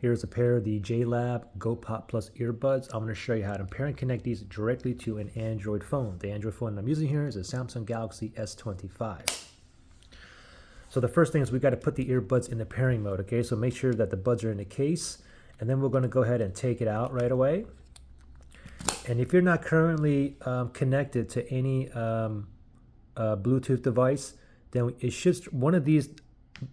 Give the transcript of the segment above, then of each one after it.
Here's a pair of the JLab Go Pop Plus earbuds. I'm going to show you how to pair and connect these directly to an Android phone. The Android phone I'm using here is a Samsung Galaxy S25. So the first thing is we got to put the earbuds in the pairing mode, okay? So make sure that the buds are in the case, and then we're going to go ahead and take it out right away. And if you're not currently connected to any Bluetooth device, then it should, one of these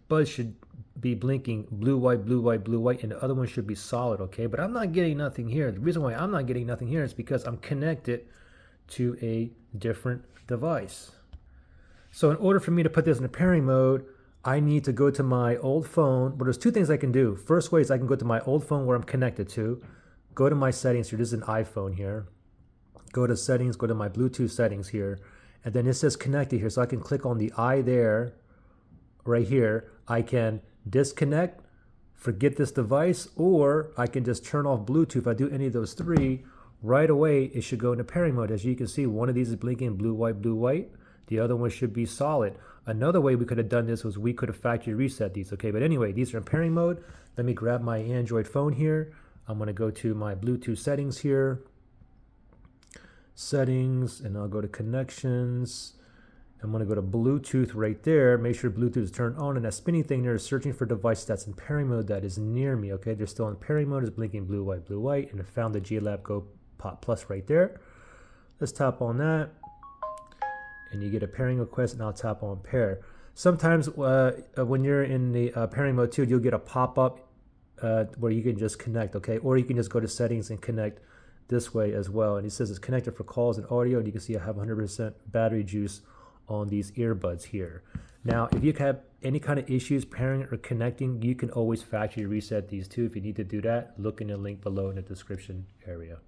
buds should be blinking blue, white, blue, white, blue, white, and the other one should be solid, okay? But I'm not getting nothing here. The reason why I'm not getting nothing here is because I'm connected to a different device. So in order for me to put this in the pairing mode, I need to go to my old phone. But there's two things I can do. First way is I can go to my old phone where I'm connected to, go to my settings here. This is an iPhone here. Go to settings, go to my Bluetooth settings here. And then it says connected here. So I can click on the I there, right here. I can disconnect, forget this device, or I can just turn off Bluetooth. If I do any of those three, right away it should go into pairing mode. As you can see, one of these is blinking blue, white, blue, white. The other one should be solid. Another way we could have done this was we could have factory reset these, okay? But anyway, these are in pairing mode. Let me grab my Android phone here. I'm gonna go to my Bluetooth settings here. Settings, and I'll go to connections. I'm going to go to Bluetooth right there. Make sure Bluetooth is turned on, and that spinning thing there is searching for a device that's in pairing mode that is near me. Okay, they're still in pairing mode. It's blinking blue, white, blue, white, and I found the JLab Go Pop Plus right there. Let's tap on that, and you get a pairing request, and I'll tap on pair. Sometimes when you're in the pairing mode too, you'll get a pop-up where you can just connect, okay? Or you can just go to settings and connect this way as well. And it says it's connected for calls and audio, and you can see I have 100% battery juice on these earbuds here. Now, if you have any kind of issues pairing or connecting, you can always factory reset these too. If you need to do that, look in the link below in the description area.